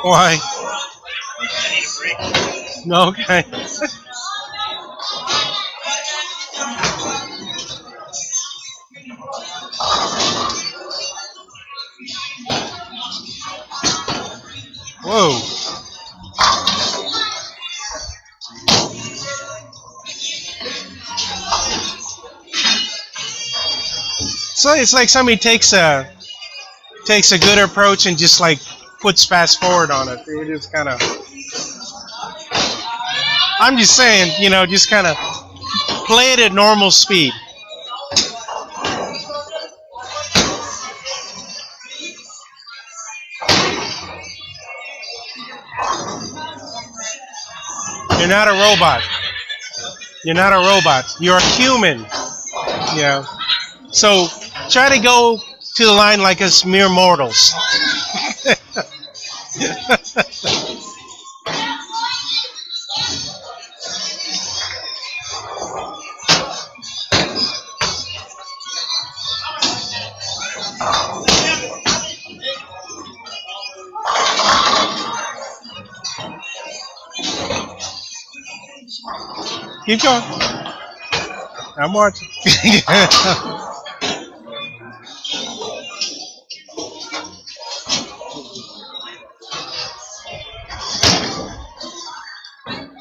Why? No, okay. Whoa. So it's like somebody takes a good approach and just like puts fast forward on it. It is kind of. I'm just saying, just kind of play it at normal speed. You're not a robot. You're not a robot. You're a human. Yeah. So try to go to the line like us mere mortals. Keep going. I'm watching.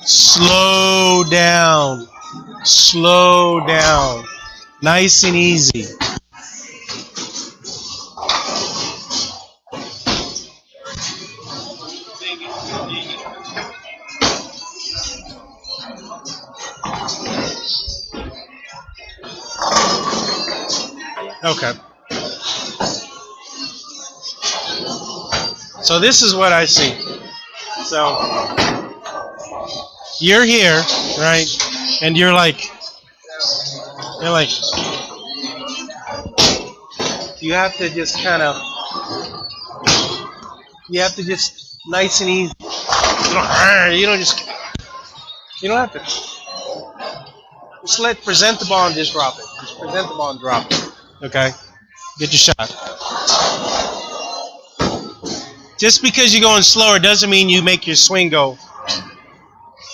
Slow down. Slow down. Nice and easy. Okay. So this is what I see. So you're here, right? And you're like, you have to just kind of, nice and easy. You don't have to. Just present the ball and just drop it. Just present the ball and drop it. Okay? Get your shot. Just because you're going slower doesn't mean you make your swing go.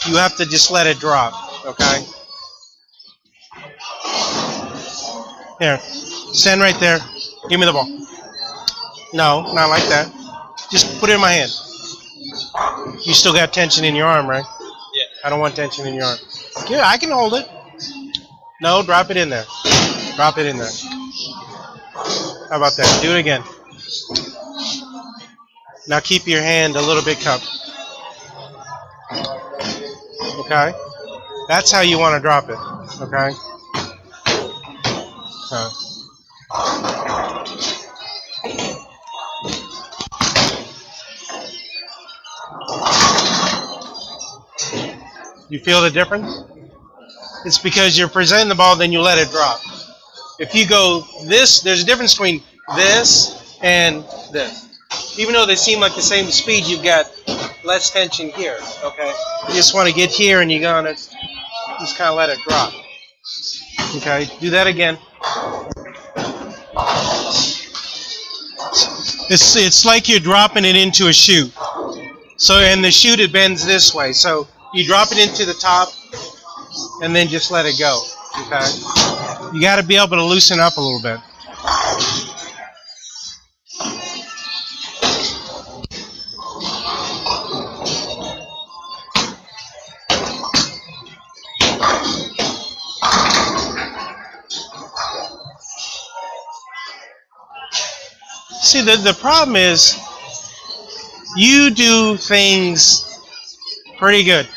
You have to just let it drop. Okay? Here. Stand right there. Give me the ball. No, not like that. Just put it in my hand. You still got tension in your arm, right? Yeah. I don't want tension in your arm. Yeah, I can hold it. No, drop it in there. Drop it in there. How about that? Do it again. Now keep your hand a little bit cupped. Okay? That's how you want to drop it. Okay? You feel the difference? It's because you're presenting the ball, then you let it drop. If you go this, there's a difference between this and this. Even though they seem like the same speed, you've got less tension here, okay? You just want to get here and you're going to just kind of let it drop. Okay, do that again. It's like you're dropping it into a chute. So, and the chute, it bends this way. So you drop it into the top and then just let it go, okay? You got to be able to loosen up a little bit. See, the problem is you do things pretty good,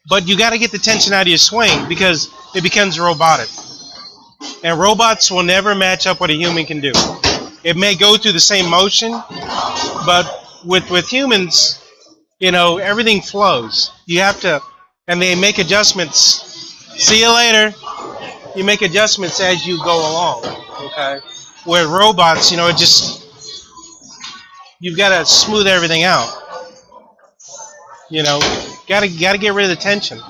but you got to get the tension out of your swing because it becomes robotic. And robots will never match up what a human can do. It may go through the same motion, but with humans, everything flows. You have to, and they make adjustments. See you later. You make adjustments as you go along, okay? Where robots, you've got to smooth everything out. Got to get rid of the tension.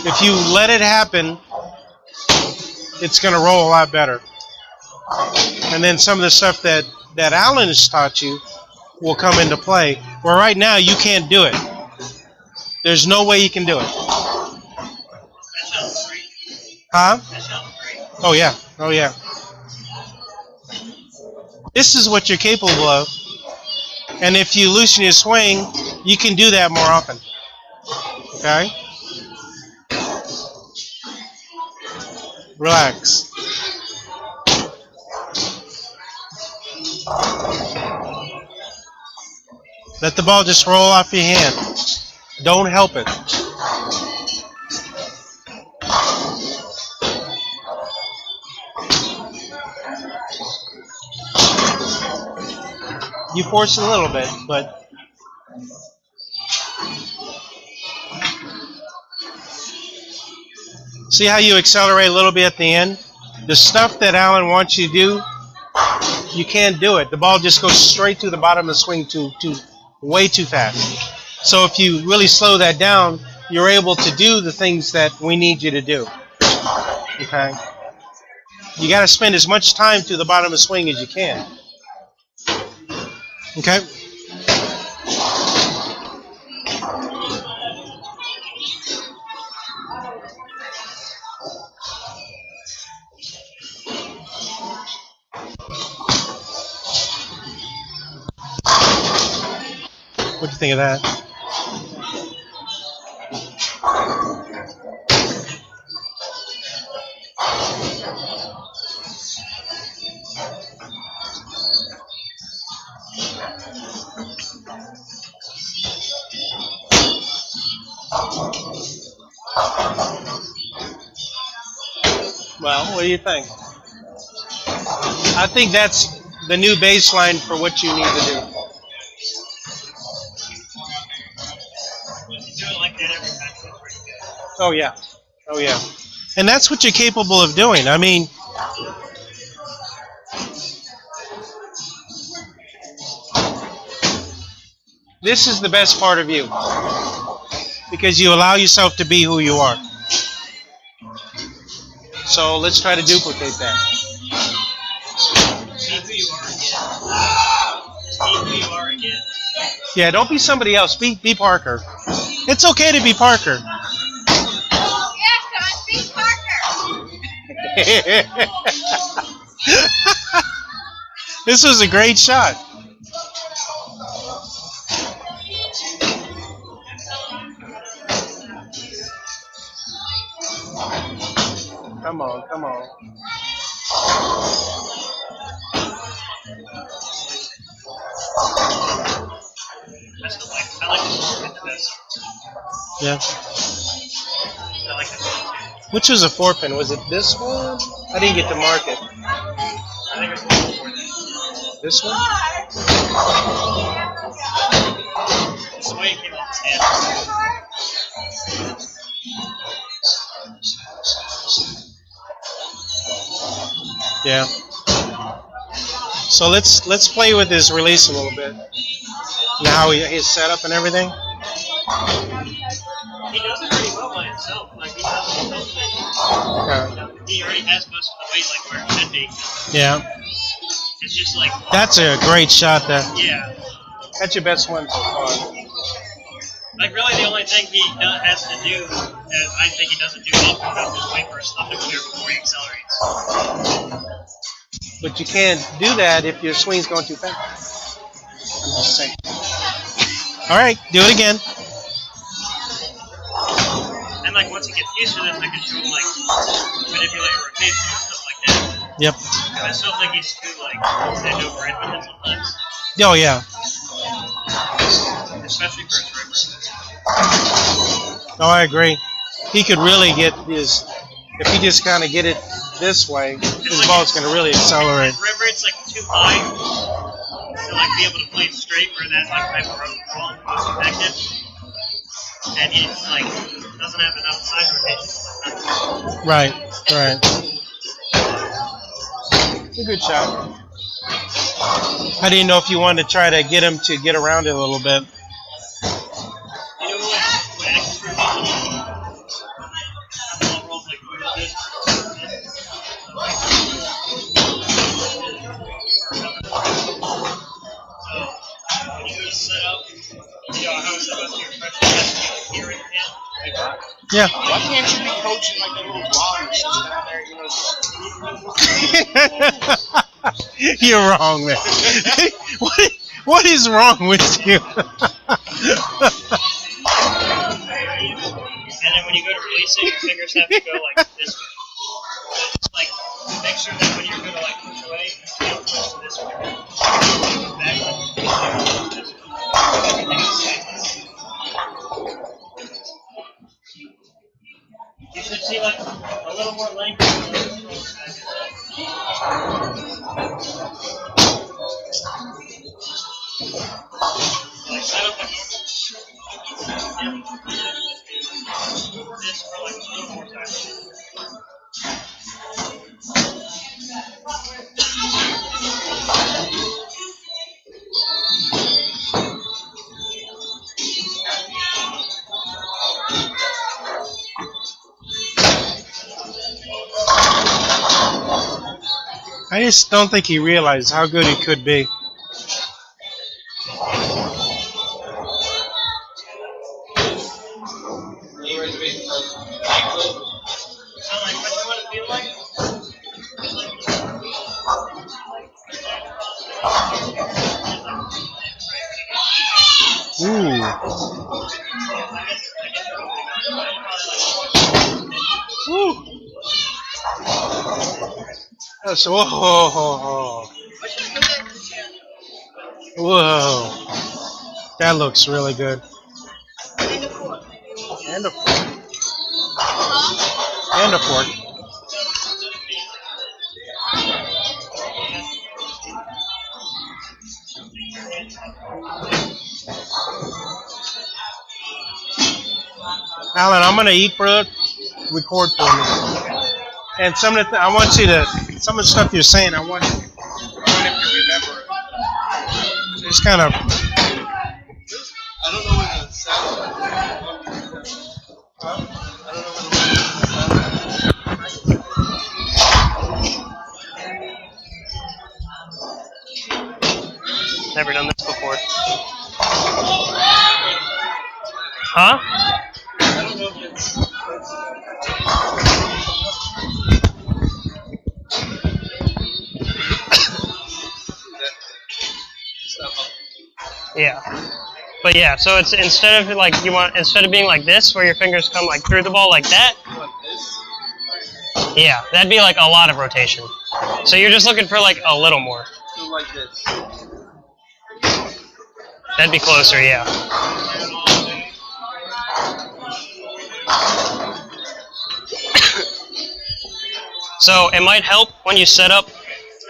If you let it happen, it's going to roll a lot better. And then some of the stuff that Alan has taught you, will come into play. Where right now you can't do it. There's no way you can do it. Huh? Oh yeah. Oh yeah. This is what you're capable of. And if you loosen your swing, you can do that more often. Okay? Relax. Let the ball just roll off your hand. Don't help it. You force it a little bit, but see how you accelerate a little bit at the end? The stuff that Alan wants you to do, you can't do it. The ball just goes straight to the bottom of the swing way too fast. So if you really slow that down, you're able to do the things that we need you to do. Okay? You got to spend as much time to the bottom of the swing as you can. Okay? What do you think of that? Well, what do you think? I think that's the new baseline for what you need to do. Oh yeah. Oh yeah. And that's what you're capable of doing. I mean, this is the best part of you. Because you allow yourself to be who you are. So let's try to duplicate that. Be who you are again. Be who you are again. Yeah, don't be somebody else. Be Parker. It's okay to be Parker. Yes, Don, be Parker. This was a great shot. Come on, come on. I like the best. Yeah. I like the Which was a 4-pin? Was it this one? I didn't get to mark it. I think it's one before that. This one? It's the way it came off his hand. Yeah. So let's play with his release a little bit. And how his setup and everything. He does it pretty well by himself. Like he does it. He already has most of the weight like where it should be. Yeah. It's just like That's a great shot there. yeah. That's your best one so far. Like really the only thing he has to do, I think he doesn't do often enough, is wait for his thumb to clear before he accelerates. But you can't do that if your swing's going too fast. I'm just saying. All right, do it again. And like once he gets used to this, I can show him like manipulate rotation and stuff like that. Yep. And I still think he's too like stand over it with it sometimes. Oh yeah. Especially for his rippers. Oh, I agree. He could really get his. If he just kind of get it this way, his like ball's going to really accelerate. River, it's like too high to like be able to play it straight where that like type of ball is most effective. And he like doesn't have enough side rotation. Right, right. It's a good shot. I didn't know if you wanted to try to get him to get around it a little bit. You know what actually for me? The ball rolls like this. how is it about your freshman here in hand? Yeah. Why can't you be coaching like a little blonde or something down there? You know, You're wrong, man. What is wrong with you? And then when you go to release it, your fingers have to go like this way. It's like, make sure that when you're going to like push away, you don't push this way. Backward. Everything is the same. You should see like a little more length. Like set up like this for like a little more time. I just don't think he realized how good he could be. So like what you want to feel like? Ooh. Woo. That's whoa. Whoa. That looks really good. And a fork. And a fork. Alan, I'm gonna eat, bro. Record for me. And some of the I want you to some of the stuff you're saying. I want you to remember it. It's kind of. I don't know what the sound is. I don't know what Never done this before. Huh? I don't know if it's Yeah. But yeah, so it's instead of like instead of being like this where your fingers come like through the ball like that. like this. Yeah, that'd be like a lot of rotation. So you're just looking for like a little more. So like this. That'd be closer, yeah. So it might help when you set up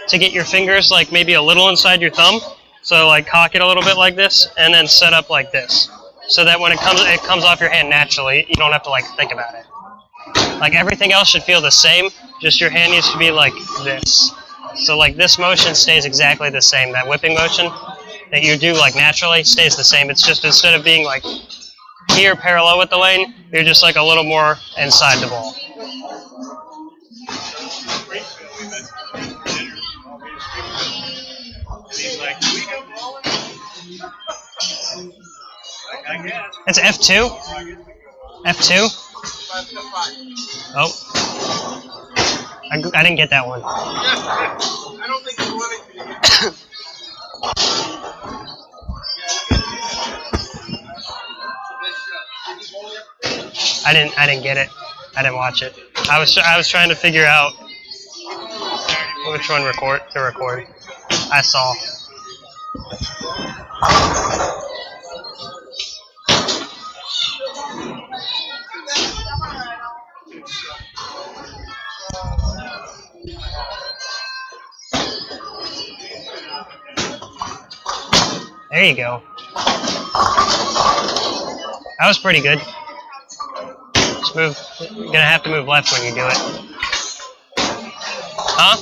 to get your fingers like maybe a little inside your thumb. So like cock it a little bit like this and then set up like this. So that when it comes off your hand naturally, you don't have to like think about it. Like everything else should feel the same, just your hand needs to be like this. So like this motion stays exactly the same. That whipping motion that you do like naturally stays the same. It's just instead of being like here parallel with the lane, you're just like a little more inside the ball. It's F2? F2? Oh. I didn't get that one. I don't think you wanted to get I didn't get it. I didn't watch it. I was trying to figure out which one to record. I saw. There you go. That was pretty good. Just move. You're gonna have to move left when you do it. Huh?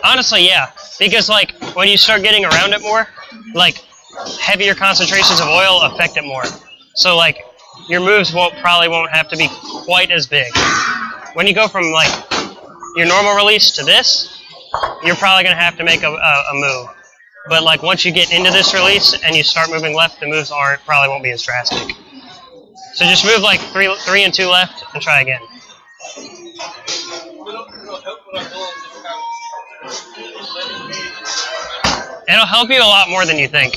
Honestly, yeah. Because like when you start getting around it more, like heavier concentrations of oil affect it more. So like your moves probably won't have to be quite as big. When you go from like your normal release to this, you're probably gonna have to make a move. But like once you get into this release and you start moving left, the moves probably won't be as drastic. So just move like three and 2 left and try again. It'll help you a lot more than you think.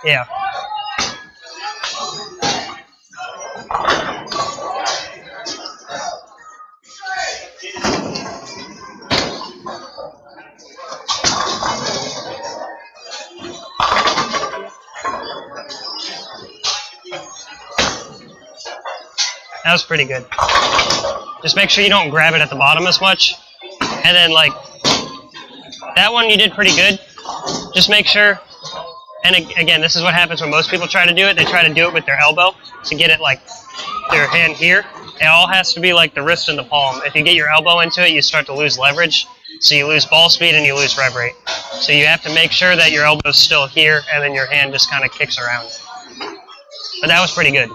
Yeah. That was pretty good. Just make sure you don't grab it at the bottom as much. And then like, that one you did pretty good. Just make sure, and again, this is what happens when most people try to do it. They try to do it with their elbow to get it like their hand here. It all has to be like the wrist and the palm. If you get your elbow into it, you start to lose leverage. So you lose ball speed and you lose rev rate. So you have to make sure that your elbow's still here and then your hand just kind of kicks around. But that was pretty good.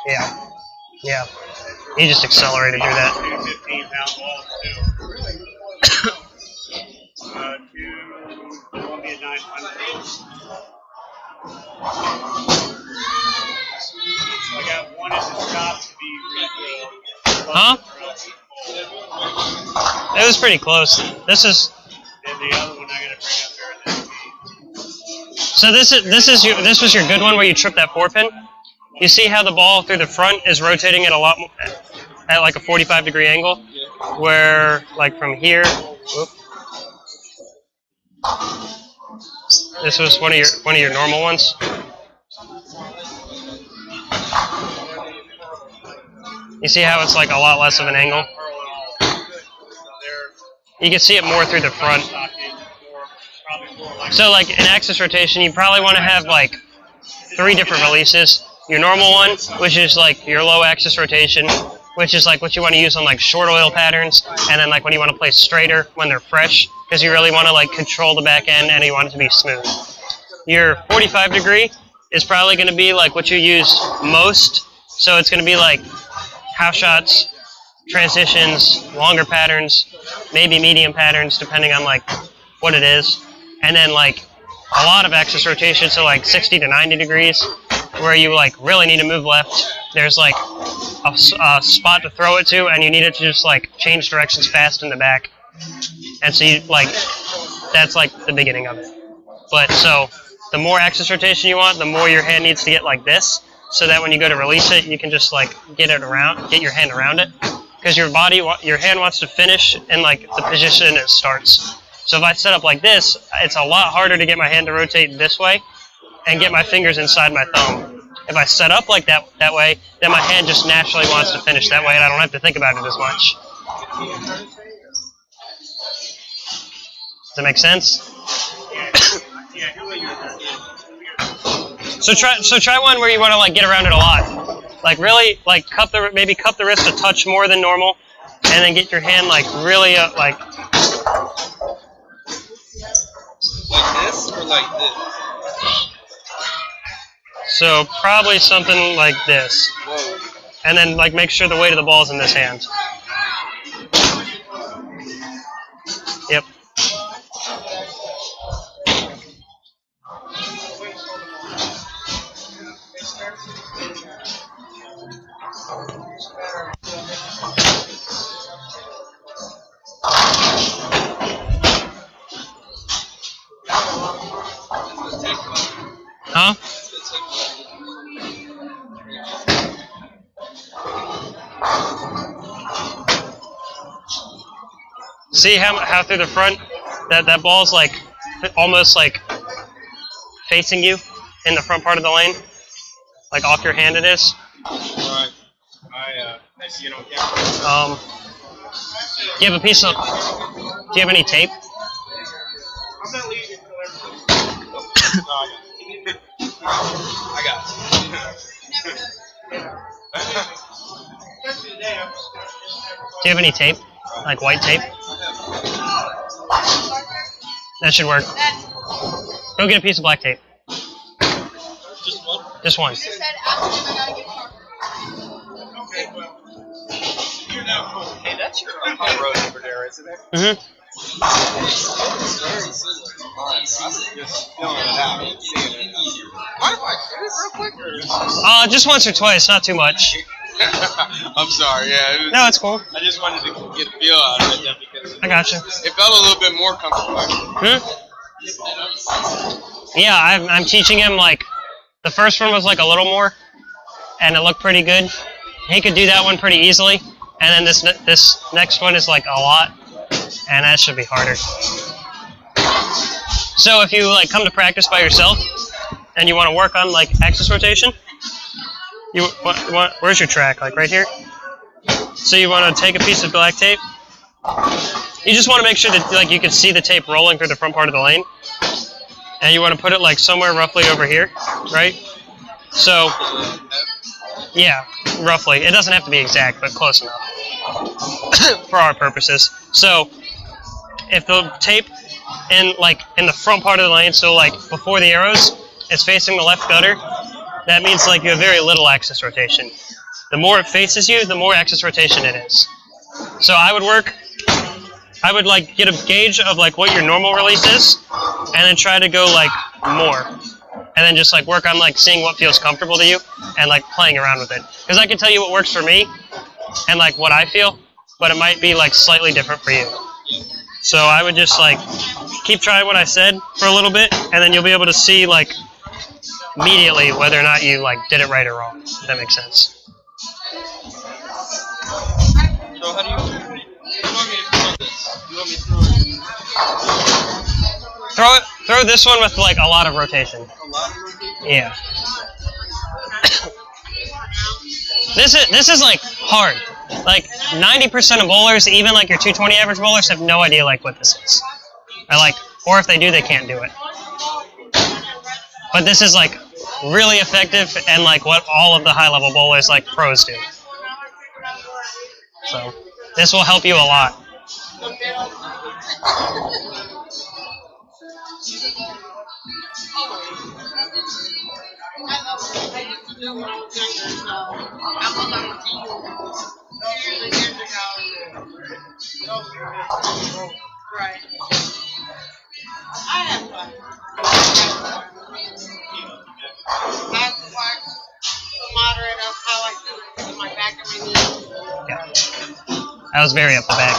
Yeah. Yeah. He just accelerated through that. 15-pound balls, too. Two Columbia 900s. So I got one at the top to be refilled. Huh? It was pretty close. This is. And the other one I gotta bring up there. So this was your good one where you trip that 4-pin. You see how the ball through the front is rotating at a lot at like a 45-degree angle, where like from here. Whoop, this was one of your normal ones. You see how it's like a lot less of an angle? You can see it more through the front. So like in axis rotation, you probably want to have like 3 different releases. Your normal one, which is like your low axis rotation, which is like what you want to use on like short oil patterns, and then like when you want to play straighter when they're fresh, because you really want to like control the back end and you want it to be smooth. Your 45-degree is probably going to be like what you use most, so it's going to be like house shots, transitions, longer patterns, maybe medium patterns, depending on like what it is, and then like a lot of axis rotation, so like 60 to 90 degrees, where you like really need to move left. There's like a spot to throw it to, and you need it to just like change directions fast in the back. And so you like, that's like the beginning of it. But so the more axis rotation you want, the more your hand needs to get like this, so that when you go to release it, you can just like get your hand around it, because your hand wants to finish in like the position it starts. So if I set up like this, it's a lot harder to get my hand to rotate this way and get my fingers inside my thumb. If I set up like that way, then my hand just naturally wants to finish that way, and I don't have to think about it as much. Does that make sense? So try one where you want to like get around it a lot. Like really like maybe cup the wrist a touch more than normal, and then get your hand like really like this or like this? So probably something like this. Whoa. And then like make sure the weight of the ball's in this hand. Yep. Huh? See how through the front that ball's like almost like facing you in the front part of the lane? like off your hand it is. Right. You know, Do you have a piece of? Do you have any tape? I'm not leaving until everything's I got Do you have any tape? Like white tape? That should work. Go get a piece of black tape. Just one? Just one. You said after I gotta get Parker. Okay, well. You're now cool. Hey, that's your hot road over there, isn't it? Mm-hmm. It's very similar to mine. I'm just filling it out and seeing it. Mind if I hit it real quick? Or? Just once or twice, not too much. I'm sorry, yeah. It was, No, it's cool. I just wanted to get a feel out of it because I gotcha. it felt a little bit more comfortable. Yeah, I'm teaching him, like, the first one was like a little more, and it looked pretty good. He could do that one pretty easily, and then this next one is like a lot, and that should be harder. So if you like come to practice by yourself, and you want to work on like axis rotation, where's your track? Like right here? So you want to take a piece of black tape. You just want to make sure that like you can see the tape rolling through the front part of the lane. And you want to put it like somewhere roughly over here, right? So, yeah, roughly. It doesn't have to be exact, but close enough for our purposes. So, if the tape in the front part of the lane, so like before the arrows, is facing the left gutter, that means like you have very little axis rotation. The more it faces you, the more axis rotation it is. So I would like get a gauge of like what your normal release is, and then try to go like more, and then just like work on like seeing what feels comfortable to you, and like playing around with it. Because I can tell you what works for me, and like what I feel, but it might be like slightly different for you. So I would just like keep trying what I said for a little bit, and then you'll be able to see like immediately whether or not you like did it right or wrong. If that makes sense. So how do you want me to throw this? You want me to throw it? Throw this one with like a lot of rotation. A lot of rotation? Yeah. This is like hard. Like 90% of bowlers, even like your 220 average bowlers, have no idea like what this is. Or if they do, they can't do it. But this is like really effective and like what all of the high level bowlers like pros do. So this will help you a lot. Right. I have fun. That's why the moderate of how I do it with my back and my knees. Yeah. That was very up the back.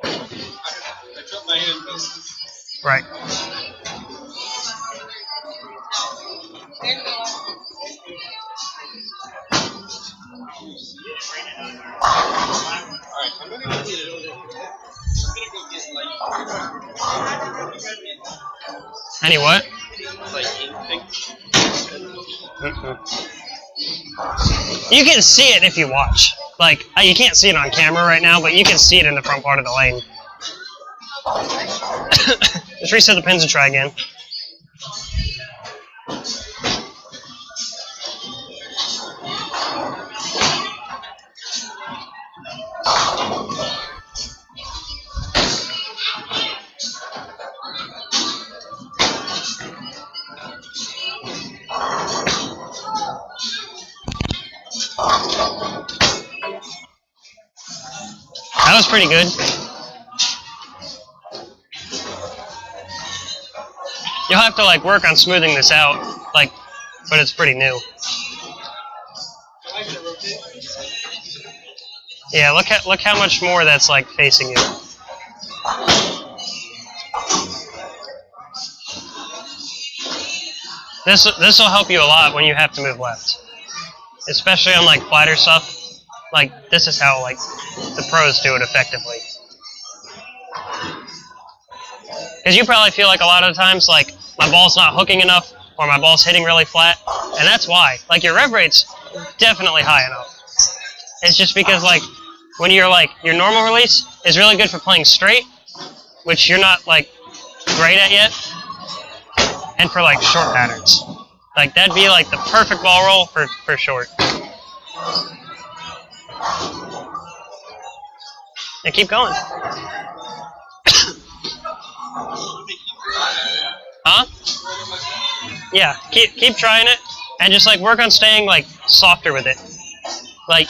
I dropped my hand. Right. Alright, I'm gonna go get it over there. I'm gonna go get Any what? like ink. You can see it if you watch. Like, you can't see it on camera right now, but you can see it in the front part of the lane. Just reset the pins and try again. That was pretty good. You'll have to like work on smoothing this out, like, but it's pretty new. Yeah, look how much more that's like facing you. This will help you a lot when you have to move left, especially on like flatter stuff. Like this is how like the pros do it effectively. Because you probably feel like a lot of the times like my ball's not hooking enough, or my ball's hitting really flat, and that's why. Like, your rev rate's definitely high enough. It's just because, like, when you're, like, your normal release is really good for playing straight, which you're not, like, great at yet, and for, like, short patterns. Like, that'd be, like, the perfect ball roll for short. And keep going. Huh? Yeah, keep trying it, and just like work on staying like softer with it. Like,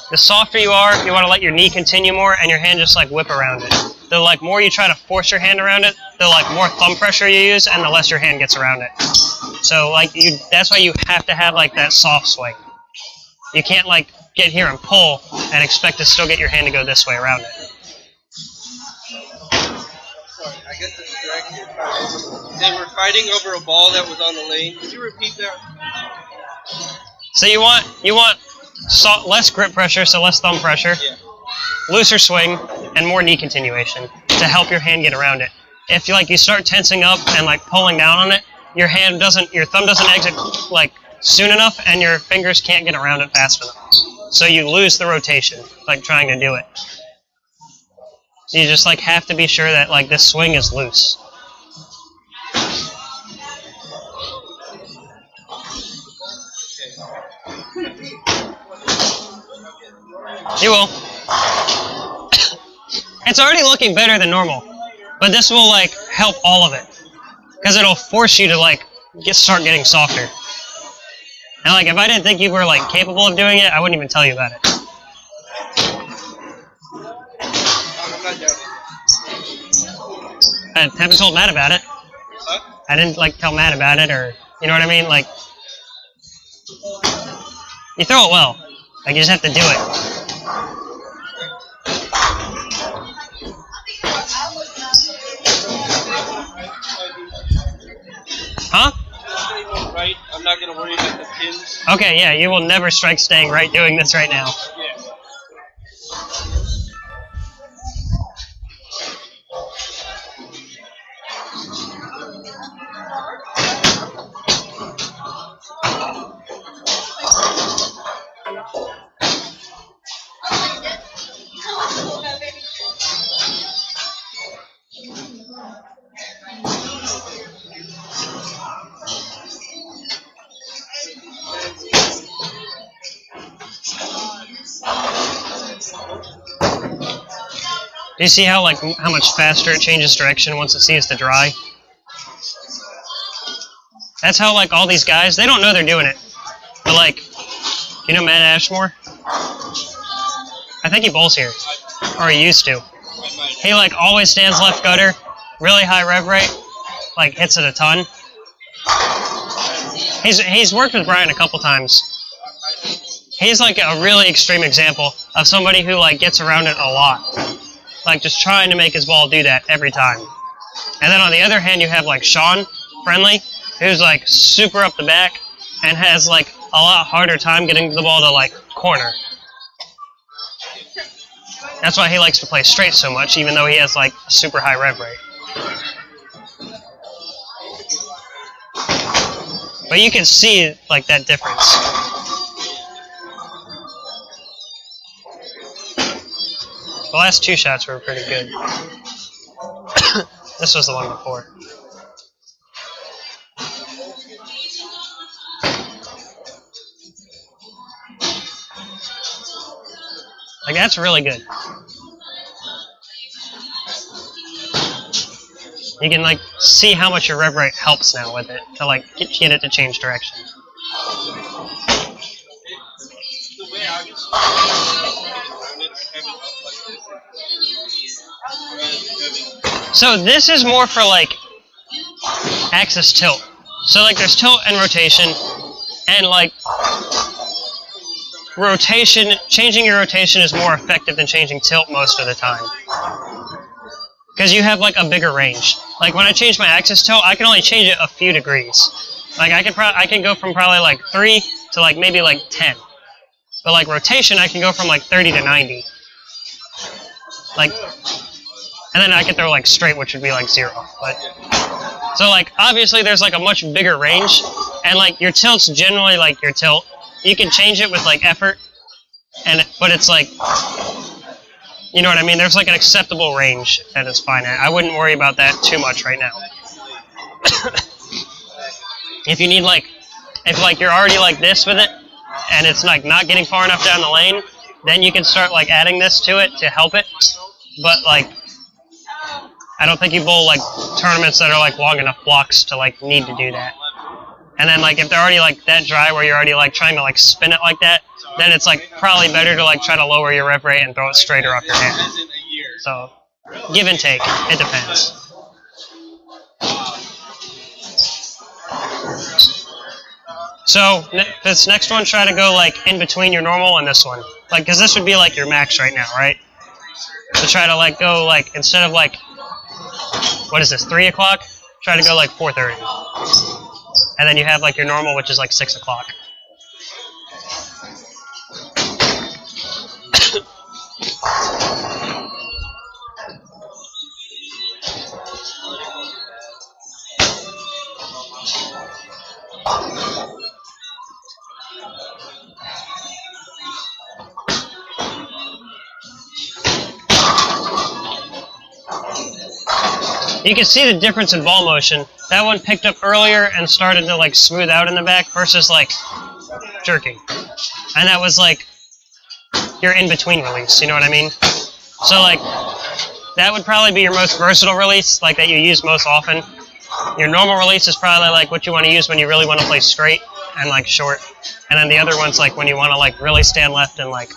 the softer you are, you want to let your knee continue more, and your hand just like whip around it. The like more you try to force your hand around it, the like more thumb pressure you use, and the less your hand gets around it. So like that's why you have to have like that soft swing. You can't like get here and pull and expect to still get your hand to go this way around it. Sorry, I guess this is direct. They were fighting over a ball that was on the lane. Could you repeat that? So you want less grip pressure, so less thumb pressure, Yeah. looser swing, and more knee continuation to help your hand get around it. If you start tensing up and like pulling down on it, your thumb doesn't exit like soon enough, and your fingers can't get around it fast enough. So you lose the rotation, like trying to do it. You just like have to be sure that like this swing is loose. You will. It's already looking better than normal, but this will like help all of it, because it'll force you to like start getting softer. And like if I didn't think you were like capable of doing it, I wouldn't even tell you about it. I'm not doubting. I haven't told Matt about it. Huh? I didn't like tell Matt about it, or you know what I mean? Like, you throw it well. Like, you just have to do it. Huh? Right? I'm not going to worry about the pins. Okay, yeah, you will never strike staying right doing this right now. Yeah. Do you see how how much faster it changes direction once it sees the dry? That's how like all these guys, they don't know they're doing it. But like, you know Matt Ashmore? I think he bowls here. Or he used to. He like always stands left gutter, really high rev rate, like hits it a ton. He's worked with Brian a couple times. He's like a really extreme example of somebody who like gets around it a lot. Like just trying to make his ball do that every time. And then on the other hand, you have like Sean Friendly, who's like super up the back and has like a lot harder time getting the ball to like corner. That's why he likes to play straight so much, even though he has like a super high rev rate. But you can see like that difference. The last two shots were pretty good. This was the one before. Like, that's really good. You can, like, see how much your rev rate helps now with it to, like, get it to change direction. So this is more for like axis tilt. So like there's tilt and rotation, and like rotation, changing your rotation is more effective than changing tilt most of the time. Because you have like a bigger range. Like when I change my axis tilt, I can only change it a few degrees. Like I can go from probably like 3 to like maybe like 10. But like rotation, I can go from like 30 to 90. Like, And then I could throw like straight, which would be like 0. But so like obviously there's like a much bigger range, and like your tilt's generally like your tilt. You can change it with like effort, but it's like, you know what I mean? There's like an acceptable range that is fine at. I wouldn't worry about that too much right now. If you need like, if like you're already like this with it, and it's like not getting far enough down the lane, then you can start like adding this to it to help it. But like, I don't think you bowl like tournaments that are like long enough blocks to like need to do that. And then like if they're already like that dry where you're already like trying to like spin it like that, then it's like probably better to like try to lower your rev rate and throw it straighter off your hand. So give and take, it depends. So this next one, try to go like in between your normal and this one, like because this would be like your max right now, right? So try to like go like instead of like, what is this, 3 o'clock? Try to go like 4:30, and then you have like your normal, which is like 6 o'clock. You can see the difference in ball motion. That one picked up earlier and started to like smooth out in the back versus like jerking. And that was like your in-between release, you know what I mean? So like that would probably be your most versatile release, like that you use most often. Your normal release is probably like what you want to use when you really want to play straight and like short. And then the other one's like when you want to like really stand left and like.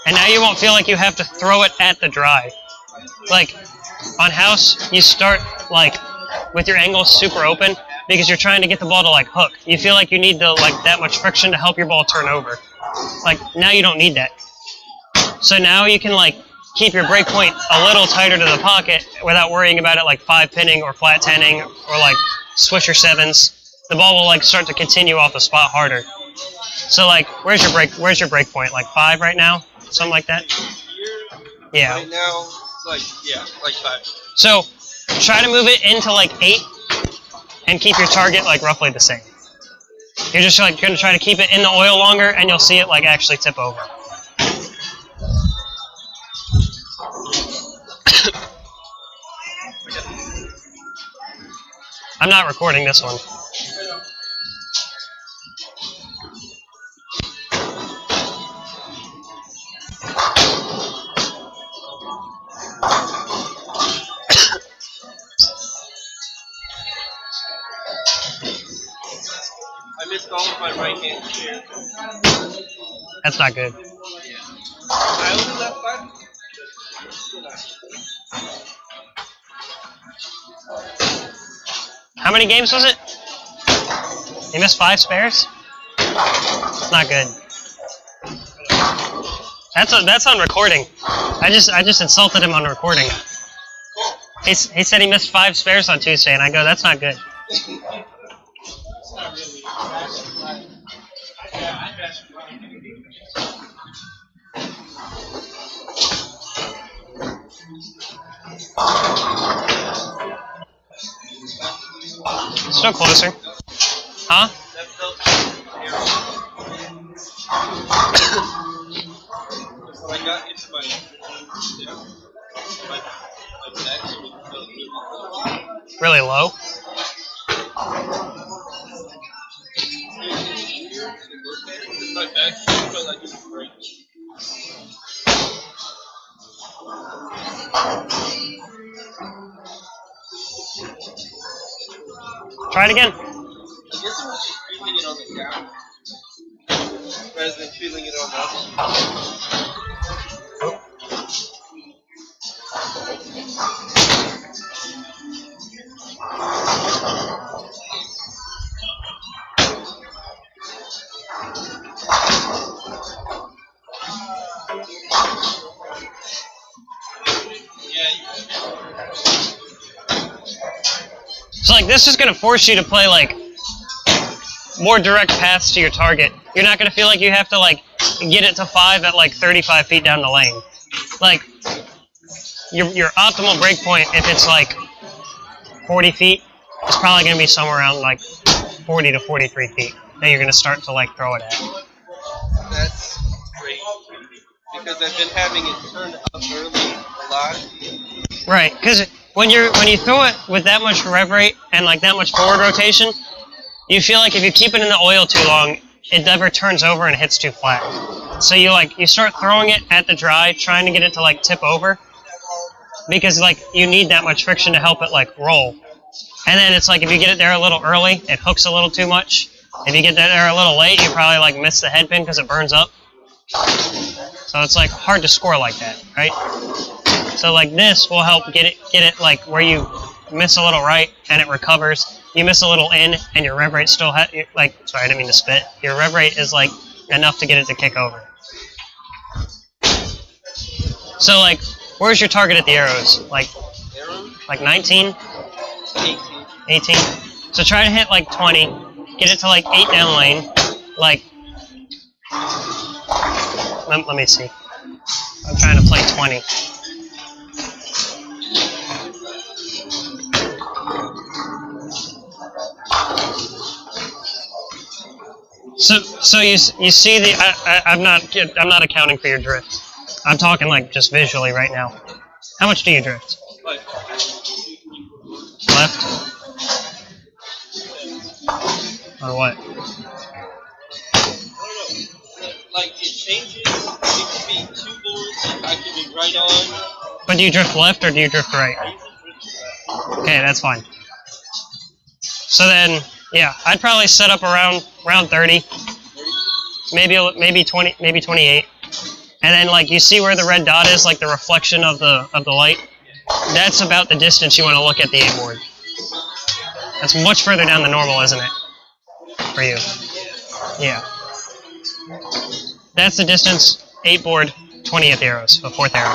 And now you won't feel like you have to throw it at the dry. Like on house, you start like with your angles super open because you're trying to get the ball to like hook. You feel like you need the like that much friction to help your ball turn over. Like now you don't need that. So now you can like keep your break point a little tighter to the pocket without worrying about it like 5-pinning or flat 10ing or like swisher 7s. The ball will like start to continue off the spot harder. So like, where's your break point? Like 5 right now? Something like that? Yeah. Right now, it's like 5. So try to move it into like 8 and keep your target like roughly the same. You're just like going to try to keep it in the oil longer and you'll see it like actually tip over. I'm not recording this one. I missed all of my right hand here. That's not good. I only left 5. How many games was it? You missed 5 spares? Not good. That's on recording. I just insulted him on recording. He said he missed 5 spares on Tuesday, and I go, that's not good. Still closer. Huh? I got into my neck. Really low? My back felt like it was breaking. Try it again. I guess it was just feeling it on the ground rather than feeling it on the So like this is gonna force you to play like more direct paths to your target. You're not gonna feel like you have to like get it to 5 at like 35 feet down the lane. Like your optimal break point, if it's like 40 feet, is probably gonna be somewhere around like 40 to 43 feet that you're gonna start to like throw it at. That's great. Because I've been having it turned up early a lot. Right, because when you throw it with that much rev rate and like that much forward rotation, you feel like if you keep it in the oil too long, it never turns over and hits too flat. So you start throwing it at the dry, trying to get it to like tip over, because like you need that much friction to help it like roll. And then it's like if you get it there a little early, it hooks a little too much. If you get that there a little late, you probably like miss the head pin because it burns up. So it's like hard to score like that, right? So like this will help get it like where you miss a little right and it recovers. You miss a little in and your rev rate still sorry, I didn't mean to spit. Your rev rate is like enough to get it to kick over. So like, where's your target at the arrows? Like 19? 18. So try to hit like 20. Get it to like 8 down lane. Like, let me see. I'm trying to play 20. So you see the I'm not accounting for your drift. I'm talking like just visually right now. How much do you drift? Left? Or what? Like it changes. It could be 2 boards. I could be right on. But do you drift left or do you drift right? Okay, that's fine. So then, yeah, I'd probably set up around 30, maybe 20, maybe 28, and then like you see where the red dot is, like the reflection of the light. That's about the distance you want to look at the 8 board. That's much further down than normal, isn't it? For you. Yeah. That's the distance, 8 board, 20 at the arrows, the 4th arrow.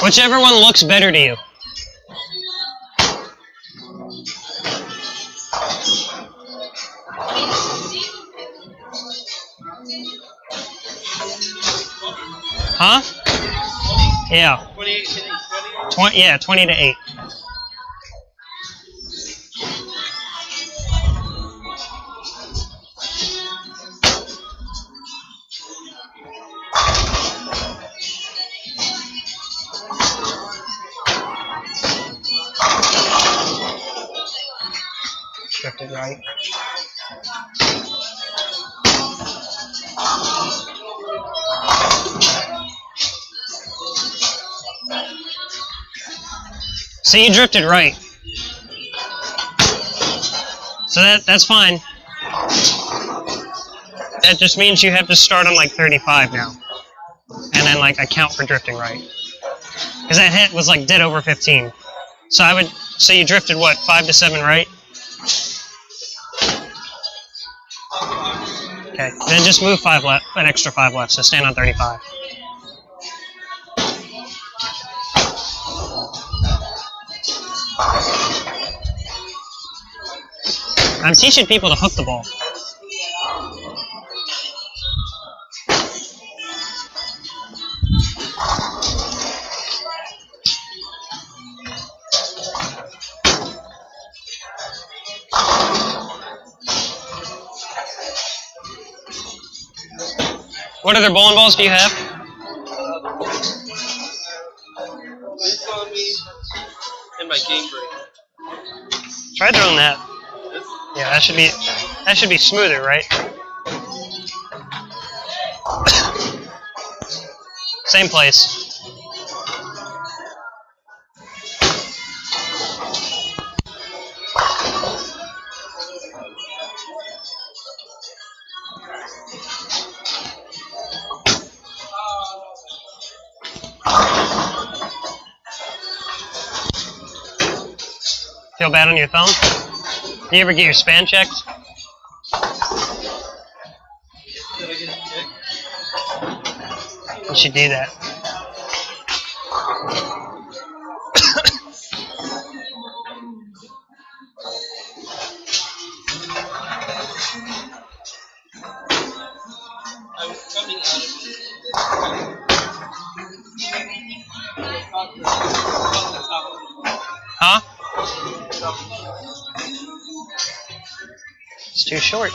Whichever one looks better to you. Huh? Yeah. 20, yeah, 20 to 8. Drifted right. So you drifted right. So that's fine. That just means you have to start on like 35 now. And then like account for drifting right. Because that hit was like dead over 15. So you drifted what, 5 to 7 right? Okay, then just move 5 left, an extra 5 left, so stand on 35. I'm teaching people to hook the ball. What other bowling balls do you have? It's on me in my game break. Try throwing that. Yeah, that should be smoother, right? Same place. Feel bad on your thumb? Do you ever get your span checked? Did I get it checked? let you do that. I was coming out of it. Huh? It's too short.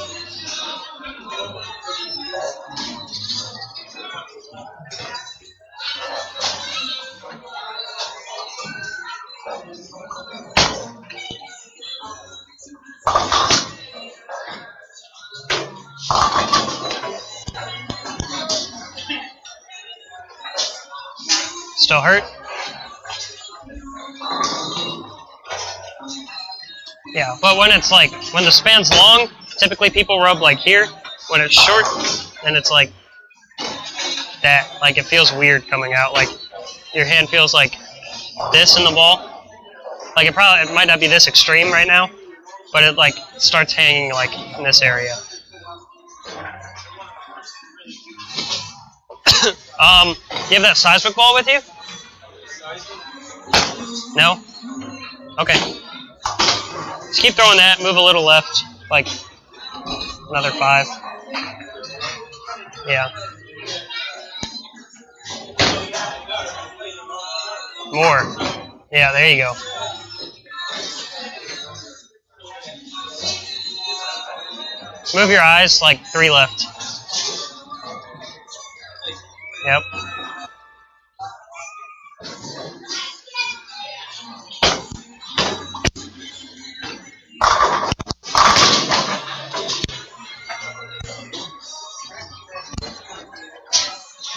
Still hurt? Yeah, but when it's like, when the span's long, typically people rub like here. When it's short, then it's like that. Like it feels weird coming out. Like your hand feels like this in the ball. Like it might not be this extreme right now, but it like starts hanging like in this area. You have that seismic ball with you? No? Okay. Just keep throwing that, move a little left, like another 5. Yeah. More. Yeah, there you go. Move your eyes like 3 left. Yep.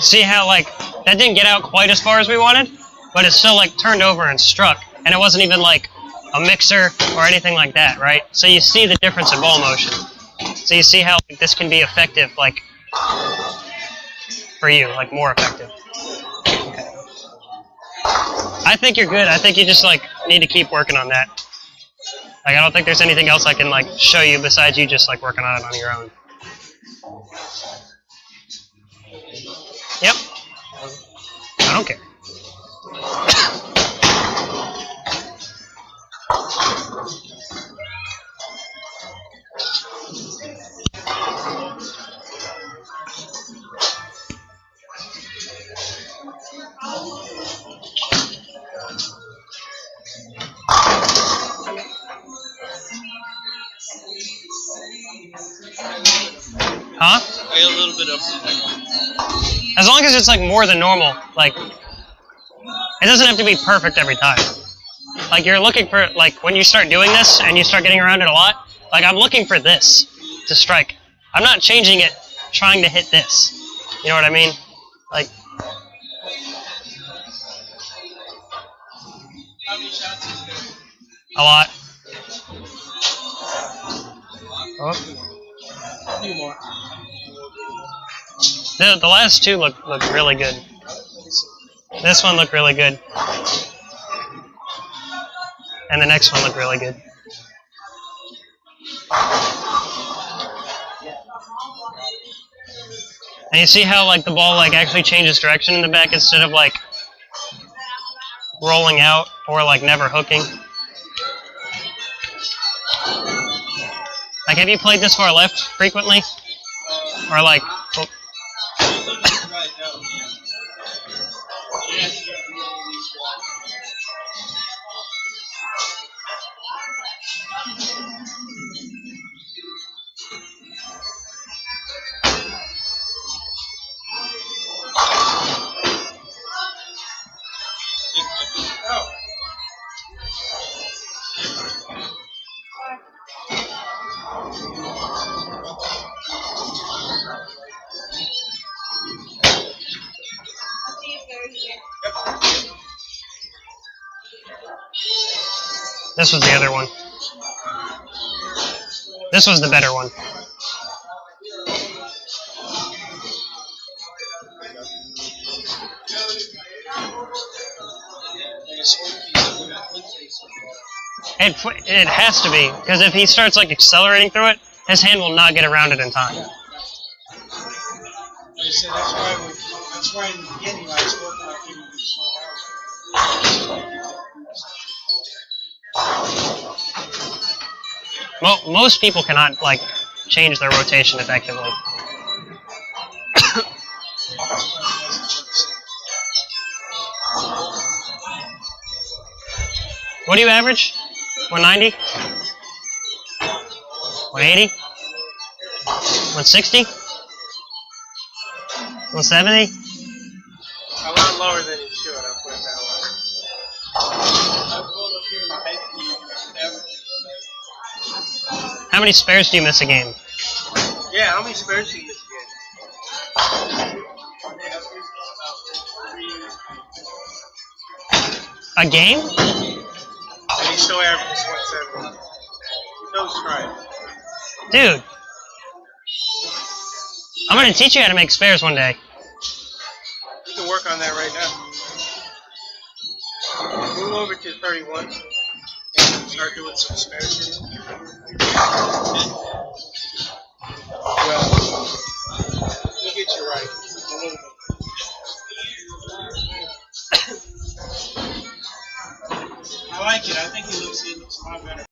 See how like that didn't get out quite as far as we wanted, but it still like turned over and struck, and it wasn't even like a mixer or anything like that, right? So you see the difference in ball motion. So you see how like, this can be effective, like for you, like more effective. Okay. I think you're good. I think you just like need to keep working on that. Like I don't think there's anything else I can like show you besides you just like working on it on your own. Yep. I don't care. Huh? I got a little bit up. As long as it's like more than normal, like it doesn't have to be perfect every time. Like you're looking for like when you start doing this and you start getting around it a lot, like I'm looking for this to strike. I'm not changing it trying to hit this. You know what I mean? Like How many shots is there? a lot. Oh. A few more. The last 2 look really good. This one looked really good. And the next one looked really good. And you see how like the ball like actually changes direction in the back instead of like rolling out or like never hooking. Like have you played this far left frequently? Or like oh, Right now. Yes. Oh. this was the other one. This was the better one. It has to be, because if he starts like accelerating through it, his hand will not get around it in time. Like I said, that's why That's why in the beginning I was working on giving you 12 hours. Most people cannot like change their rotation effectively. What do you average? 190? 180? 160? 170? A lot lower than you should, I'll put it that way. How many spares do you miss a game? Yeah, how many spares do you miss A game? again? And he still averages 170. Those try it. Dude. I'm gonna teach you how to make spares one day. You can work on that right now. Move over to 31 and start doing some spares. Well, we'll get you right. A little bit. I like it. I think it looks a lot better.